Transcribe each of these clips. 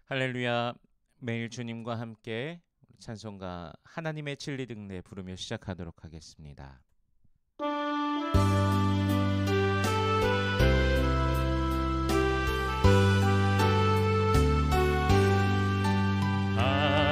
할렐루야. 매일 주님과 함께 찬송가 하나님의 진리 등대 부르며 시작하도록 하겠습니다.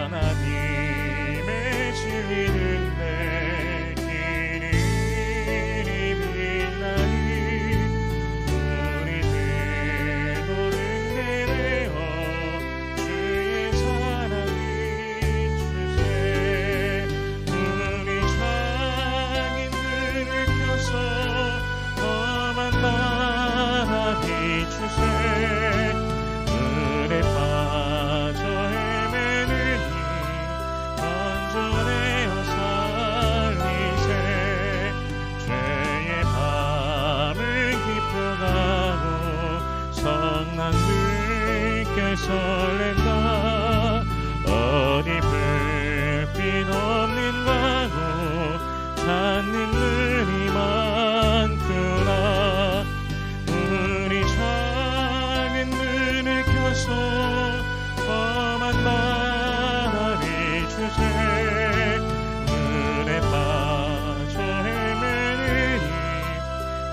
하나님의 진리 등대 길이 빛나니 우리들도 등대되어 주의 사랑이 주세. 우리 장인들을 켜서 험한 나라 비추세. 은혜 빠져 헤매느니 건져내어 살리세. 죄의 밤을 기뻐가고 성난 물결 설렌다. 어디 불빛 없는 가고 찾는 눈이 많구나. 우리 작은 눈을 켜서 험한 나라 비추세. 눈에 빠져 헤매느니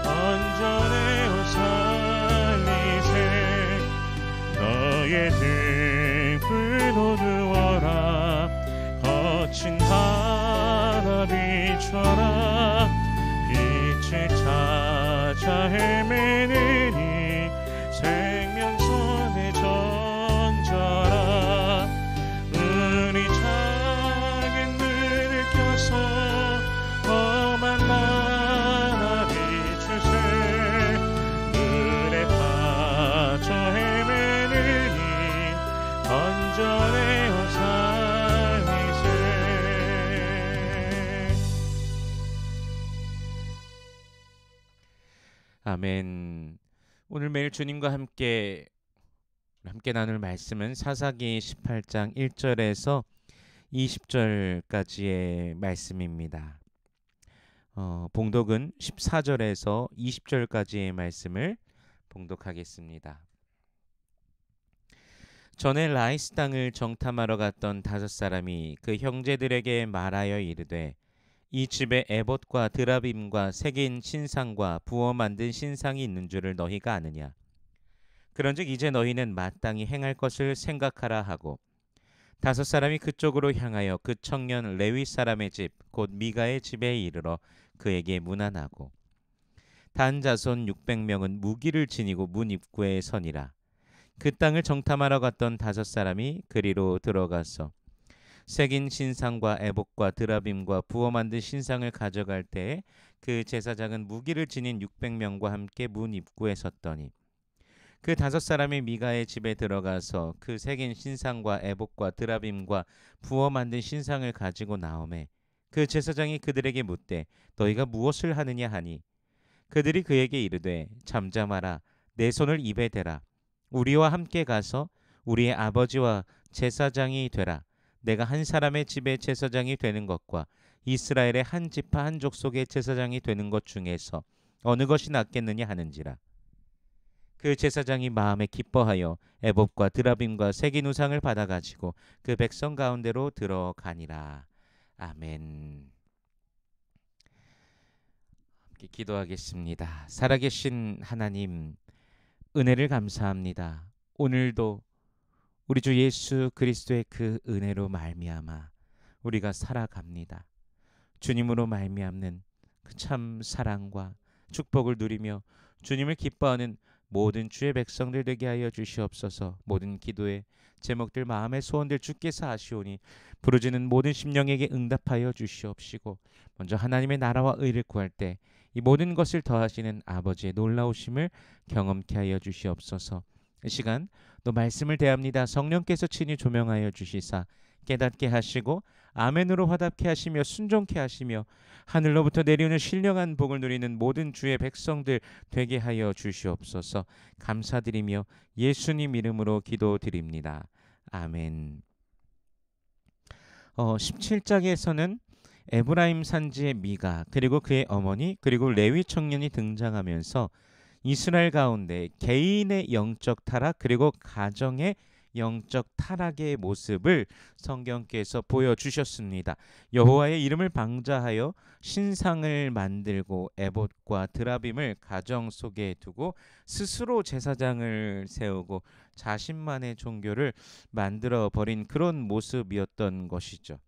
건져내어 살리세. 너의 등불도 누워라. 거친 바다 비춰라. 빛을 찾아 헤매느니 생명선에 던져라. 우리 작은 눈을 켜서 험한 나라 비추세. 눈에 빠져 헤매느니 건져내어 살리세. 아멘. 오늘 매일 주님과 함께 나눌 말씀은 사사기 18장 1절에서 20절까지의 말씀입니다. 봉독은 14절에서 20절까지의 말씀을 봉독하겠습니다. 전에 라이스 땅을 정탐하러 갔던 5사람이 그 형제들에게 말하여 이르되 이 집에 에봇과 드라빔과 새긴 신상과 부어 만든 신상이 있는 줄을 너희가 아느냐. 그런즉 이제 너희는 마땅히 행할 것을 생각하라 하고 5사람이 그쪽으로 향하여 그 청년 레위 사람의 집 곧 미가의 집에 이르러 그에게 문안하고 단 자손 600명은 무기를 지니고 문 입구에 서니라. 그 땅을 정탐하러 갔던 5사람이 그리로 들어가서 새긴 신상과 에봇과 드라빔과 부어 만든 신상을 가져갈 때에 그 제사장은 무기를 지닌 600명과 함께 문 입구에 섰더니 그 5사람이 미가의 집에 들어가서 그 새긴 신상과 에봇과 드라빔과 부어 만든 신상을 가지고 나오매 그 제사장이 그들에게 묻되 너희가 무엇을 하느냐 하니 그들이 그에게 이르되 잠잠하라. 내 손을 입에 대라. 우리와 함께 가서 우리의 아버지와 제사장이 되라. 내가 한 사람의 집에 제사장이 되는 것과 이스라엘의 한 지파 한 족속의 제사장이 되는 것 중에서 어느 것이 낫겠느냐 하는지라. 그 제사장이 마음에 기뻐하여 에봇과 드라빔과 새긴 우상을 받아가지고 그 백성 가운데로 들어가니라. 아멘. 함께 기도하겠습니다. 살아계신 하나님, 은혜를 감사합니다. 오늘도 우리 주 예수 그리스도의 그 은혜로 말미암아 우리가 살아갑니다. 주님으로 말미암는 그 참 사랑과 축복을 누리며 주님을 기뻐하는 모든 주의 백성들 되게 하여 주시옵소서. 모든 기도의 제목들 마음의 소원들 주께서 아시오니 부르짖는 모든 심령에게 응답하여 주시옵시고 먼저 하나님의 나라와 의를 구할 때 이 모든 것을 더하시는 아버지의 놀라우심을 경험케 하여 주시옵소서. 이 시간 또 말씀을 대합니다. 성령께서 친히 조명하여 주시사 깨닫게 하시고 아멘으로 화답케 하시며 순종케 하시며 하늘로부터 내려오는 신령한 복을 누리는 모든 주의 백성들 되게 하여 주시옵소서. 감사드리며 예수님 이름으로 기도드립니다. 아멘. 17장에서는 에브라임 산지의 미가 그리고 그의 어머니 그리고 레위 청년이 등장하면서 이스라엘 가운데 개인의 영적 타락 그리고 가정의 영적 타락의 모습을 성경께서 보여주셨습니다. 여호와의 이름을 방자하여 신상을 만들고 에봇과 드라빔을 가정 속에 두고 스스로 제사장을 세우고 자신만의 종교를 만들어 버린 그런 모습이었던 것이죠.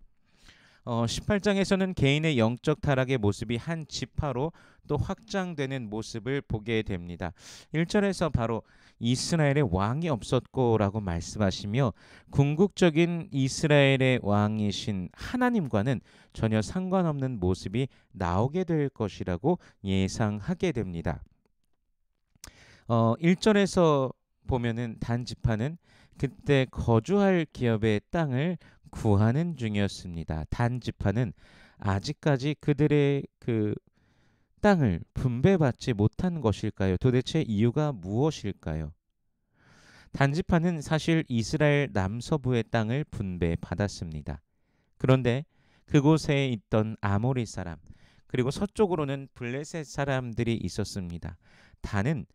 18장에서는 개인의 영적 타락의 모습이 한 지파로 또 확장되는 모습을 보게 됩니다. 1절에서 바로 이스라엘의 왕이 없었고라고 말씀하시며 궁극적인 이스라엘의 왕이신 하나님과는 전혀 상관없는 모습이 나오게 될 것이라고 예상하게 됩니다. 1절에서 보면은 단 지파는 그때 거주할 기업의 땅을 구하는 중이었습니다. 단 지파는 아직까지 그들의 그 땅을 분배받지 못한 것일까요? 도대체 이유가 무엇일까요? 단 지파는 사실 이스라엘 남서부의 땅을 분배받았습니다. 그런데 그곳에 있던 아모리 사람 그리고 서쪽으로는 블레셋 사람들이 있었습니다. 단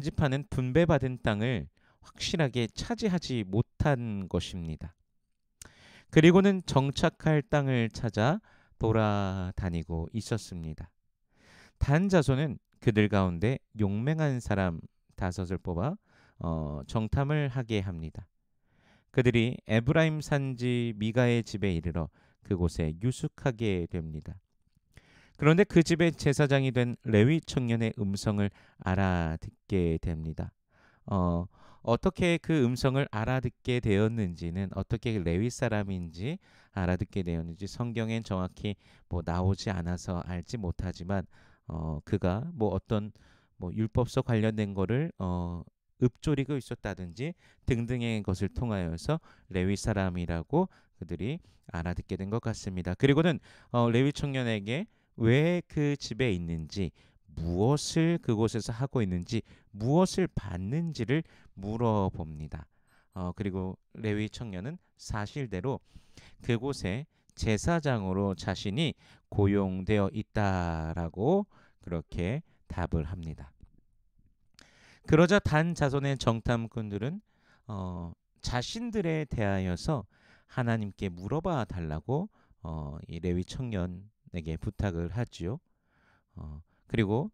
지파는 분배받은 땅을 확실하게 차지하지 못한 것입니다. 그리고는 정착할 땅을 찾아 돌아다니고 있었습니다. 단 자손은 그들 가운데 용맹한 사람 5을 뽑아 정탐을 하게 합니다. 그들이 에브라임 산지 미가의 집에 이르러 그곳에 유숙하게 됩니다. 그런데 그 집의 제사장이 된 레위 청년의 음성을 알아듣게 됩니다. 어떻게 그 음성을 알아듣게 되었는지는 어떻게 레위 사람인지 알아듣게 되었는지 성경엔 정확히 나오지 않아서 알지 못하지만 그가 어떤 율법서 관련된 거를 읊조리고 있었다든지 등등의 것을 통하여서 레위 사람이라고 그들이 알아듣게 된 것 같습니다. 그리고는 레위 청년에게 왜 그 집에 있는지 무엇을 그곳에서 하고 있는지 무엇을 받는지를 물어봅니다. 그리고 레위 청년은 사실대로 그곳에 제사장으로 자신이 고용되어 있다라고 그렇게 답을 합니다. 그러자 단 자손의 정탐꾼들은 자신들에 대하여서 하나님께 물어봐 달라고 이 레위 청년에게 부탁을 하지요. 그리고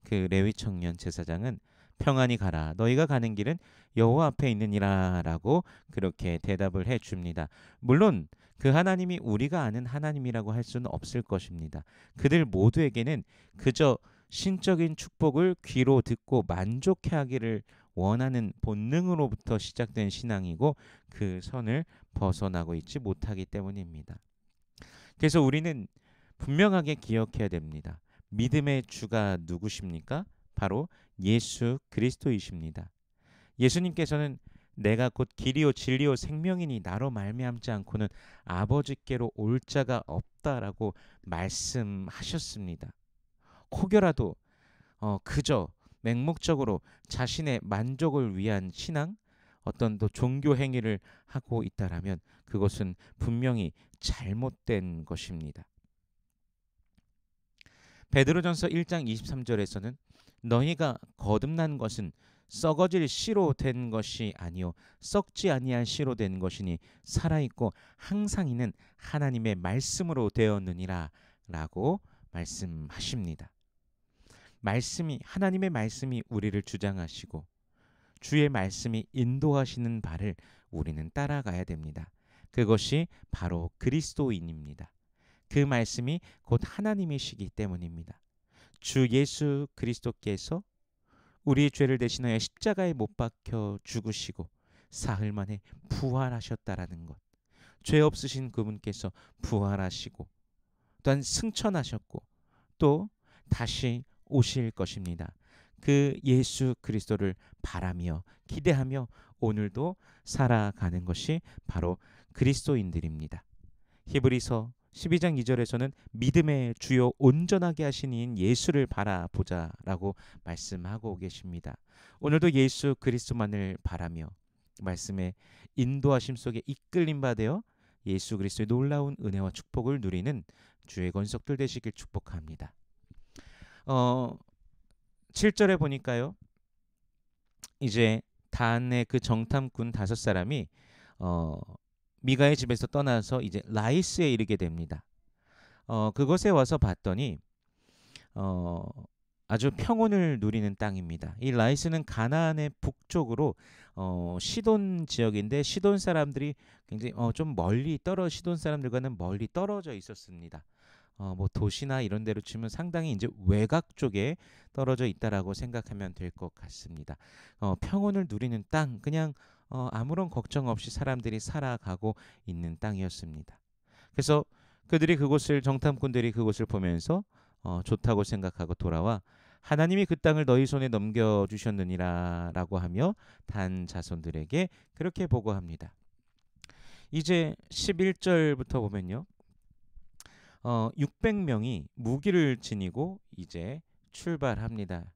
그 레위 청년 제사장은 평안히 가라. 너희가 가는 길은 여호와 앞에 있느니라라고 그렇게 대답을 해 줍니다. 물론 그 하나님이 우리가 아는 하나님이라고 할 수는 없을 것입니다. 그들 모두에게는 그저 신적인 축복을 귀로 듣고 만족해하기를 원하는 본능으로부터 시작된 신앙이고 그 선을 벗어나고 있지 못하기 때문입니다. 그래서 우리는 분명하게 기억해야 됩니다. 믿음의 주가 누구십니까? 바로 예수 그리스도이십니다. 예수님께서는 내가 곧 길이요 진리요 생명이니 나로 말미암지 않고는 아버지께로 올 자가 없다라고 말씀하셨습니다. 혹여라도 그저 맹목적으로 자신의 만족을 위한 신앙, 어떤 또 종교 행위를 하고 있다라면 그것은 분명히 잘못된 것입니다. 베드로전서 1장 23절에서는 너희가 거듭난 것은 썩어질 씨로 된 것이 아니요 썩지 아니할 씨로 된 것이니 살아있고 항상 있는 하나님의 말씀으로 되었느니라 라고 말씀하십니다. 하나님의 말씀이 우리를 주장하시고 주의 말씀이 인도하시는 바를 우리는 따라가야 됩니다. 그것이 바로 그리스도인입니다. 그 말씀이 곧 하나님이시기 때문입니다. 주 예수 그리스도께서 우리의 죄를 대신하여 십자가에 못 박혀 죽으시고 사흘 만에 부활하셨다라는 것. 죄 없으신 그분께서 부활하시고 또한 승천하셨고 또 다시 오실 것입니다. 그 예수 그리스도를 바라며 기대하며 오늘도 살아가는 것이 바로 그리스도인들입니다. 히브리서 12장 2절에서는 믿음의 주요 온전하게 하신 이인 예수를 바라보자라고 말씀하고 계십니다. 오늘도 예수 그리스도만을 바라며 말씀의 인도하심 속에 이끌림 받아 예수 그리스도의 놀라운 은혜와 축복을 누리는 주의 권속들 되시길 축복합니다. 7절에 보니까요. 이제 단의 그 정탐꾼 5사람이 미가의 집에서 떠나서 이제 라이스에 이르게 됩니다. 그곳에 와서 봤더니 어, 아주 평온을 누리는 땅입니다. 이 라이스는 가나안의 북쪽으로 시돈 지역인데 시돈 사람들이 굉장히 좀 멀리 시돈 사람들과는 멀리 떨어져 있었습니다. 뭐 도시나 이런 데로 치면 상당히 이제 외곽 쪽에 떨어져 있다라고 생각하면 될 것 같습니다. 평온을 누리는 땅, 그냥 아무런 걱정 없이 사람들이 살아가고 있는 땅이었습니다. 그래서 정탐꾼들이 그곳을 보면서 좋다고 생각하고 돌아와 하나님이 그 땅을 너희 손에 넘겨주셨느니라라고 하며 단 자손들에게 그렇게 보고합니다. 이제 11절부터 보면요. 600명이 무기를 지니고 이제 출발합니다.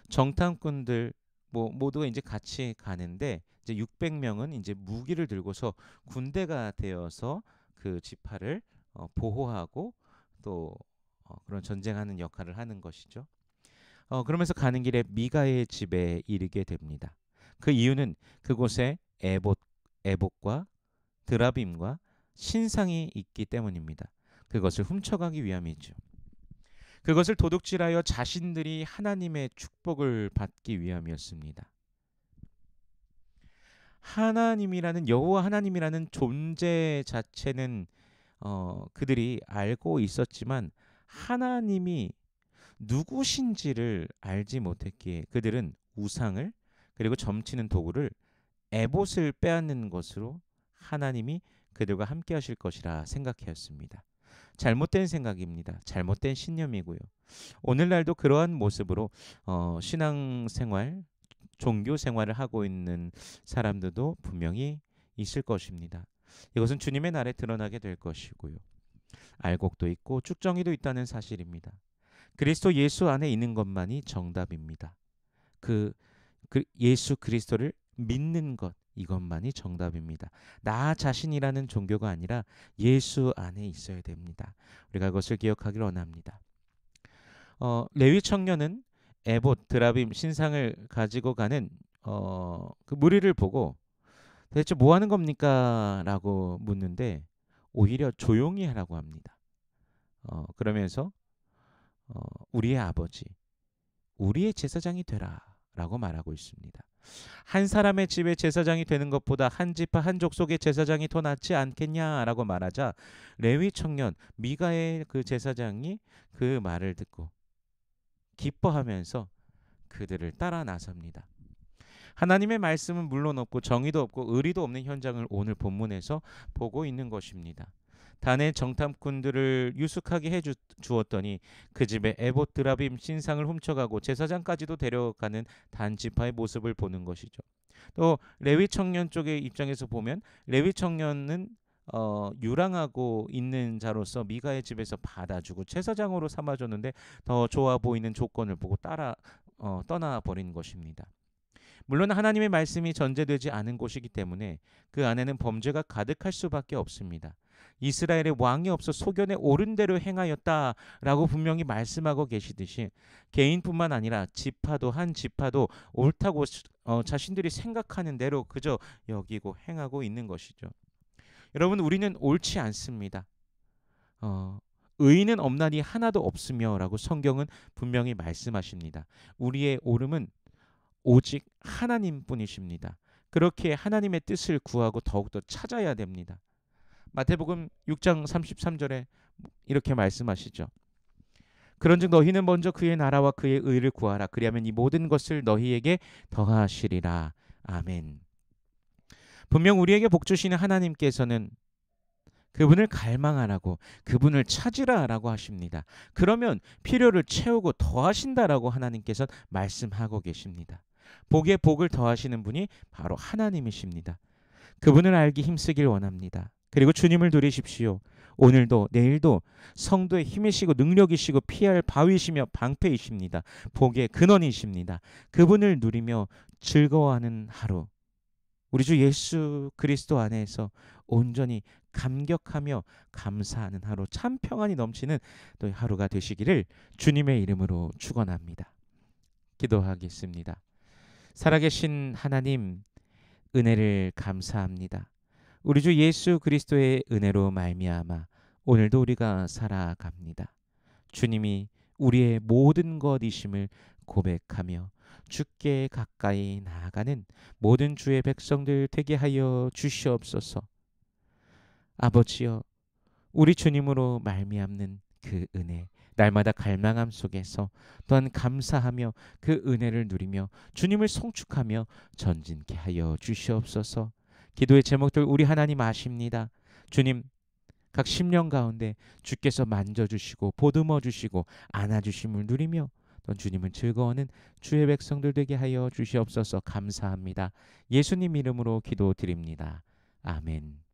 정탐꾼들 모두가 이제 같이 가는데 이제 600명은 이제 무기를 들고서 군대가 되어서 그 지파를 보호하고 또 그런 전쟁하는 역할을 하는 것이죠. 그러면서 가는 길에 미가의 집에 이르게 됩니다. 그 이유는 그곳에 에봇과 드라빔과 신상이 있기 때문입니다. 그것을 훔쳐가기 위함이죠. 그것을 도둑질하여 자신들이 하나님의 축복을 받기 위함이었습니다. 여호와 하나님이라는 존재 자체는 그들이 알고 있었지만 하나님이 누구신지를 알지 못했기에 그들은 우상을 그리고 점치는 도구를 에봇을 빼앗는 것으로 하나님이 그들과 함께 하실 것이라 생각하였습니다. 잘못된 생각입니다. 잘못된 신념이고요. 오늘날도 그러한 모습으로 신앙생활, 종교 생활을 하고 있는 사람들도 분명히 있을 것입니다. 이것은 주님의 날에 드러나게 될 것이고요. 알곡도 있고 쭉정이도 있다는 사실입니다. 그리스도 예수 안에 있는 것만이 정답입니다. 그 예수 그리스도를 믿는 것, 이것만이 정답입니다. 나 자신이라는 종교가 아니라 예수 안에 있어야 됩니다. 우리가 그것을 기억하기를 원합니다. 레위 청년은 에봇, 드라빔, 신상을 가지고 가는 그 무리를 보고 대체 뭐 하는 겁니까? 라고 묻는데 오히려 조용히 하라고 합니다. 그러면서 우리의 아버지, 우리의 제사장이 되라 라고 말하고 있습니다. 한 사람의 집에 제사장이 되는 것보다 한 지파 한 족속의 제사장이 더 낫지 않겠냐라고 말하자 레위 청년 미가의 그 제사장이 그 말을 듣고 기뻐하면서 그들을 따라 나섭니다. 하나님의 말씀은 물론 없고 정의도 없고 의리도 없는 현장을 오늘 본문에서 보고 있는 것입니다. 단의 정탐꾼들을 유숙하게 해주었더니 그 집에 에봇 드라빔 신상을 훔쳐가고 제사장까지도 데려가는 단 지파의 모습을 보는 것이죠. 또 레위 청년 쪽의 입장에서 보면 레위 청년은 유랑하고 있는 자로서 미가의 집에서 받아주고 제사장으로 삼아줬는데 더 좋아 보이는 조건을 보고 떠나버린 것입니다. 물론 하나님의 말씀이 전제되지 않은 곳이기 때문에 그 안에는 범죄가 가득할 수밖에 없습니다. 이스라엘의 왕이 없어 소견에 옳은 대로 행하였다라고 분명히 말씀하고 계시듯이 개인뿐만 아니라 한 지파도 옳다고 자신들이 생각하는 대로 그저 여기고 행하고 있는 것이죠. 여러분, 우리는 옳지 않습니다. 의인은 없나니 하나도 없으며라고 성경은 분명히 말씀하십니다. 우리의 옳음은 오직 하나님뿐이십니다. 그렇게 하나님의 뜻을 구하고 더욱더 찾아야 됩니다. 마태복음 6장 33절에 이렇게 말씀하시죠. 그런즉 너희는 먼저 그의 나라와 그의 의를 구하라. 그리하면 이 모든 것을 너희에게 더하시리라. 아멘. 분명 우리에게 복 주시는 하나님께서는 그분을 갈망하라고, 그분을 찾으라라고 하십니다. 그러면 필요를 채우고 더하신다라고 하나님께서 말씀하고 계십니다. 복에 복을 더하시는 분이 바로 하나님이십니다. 그분을 알기 힘쓰길 원합니다. 그리고 주님을 누리십시오. 오늘도 내일도 성도의 힘이시고 능력이시고 피할 바위시며 방패이십니다. 복의 근원이십니다. 그분을 누리며 즐거워하는 하루, 우리 주 예수 그리스도 안에서 온전히 감격하며 감사하는 하루, 참 평안이 넘치는 또 하루가 되시기를 주님의 이름으로 축원합니다. 기도하겠습니다. 살아계신 하나님, 은혜를 감사합니다. 우리 주 예수 그리스도의 은혜로 말미암아 오늘도 우리가 살아갑니다. 주님이 우리의 모든 것이심을 고백하며 주께 가까이 나아가는 모든 주의 백성들 되게 하여 주시옵소서. 아버지여, 우리 주님으로 말미암는 그 은혜, 날마다 갈망함 속에서 또한 감사하며 그 은혜를 누리며 주님을 송축하며 전진케 하여 주시옵소서. 기도의 제목들 우리 하나님 아십니다. 주님, 각 심령 가운데 주께서 만져주시고 보듬어 주시고 안아주심을 누리며 또 주님을 즐거워하는 주의 백성들 되게 하여 주시옵소서. 감사합니다. 예수님 이름으로 기도드립니다. 아멘.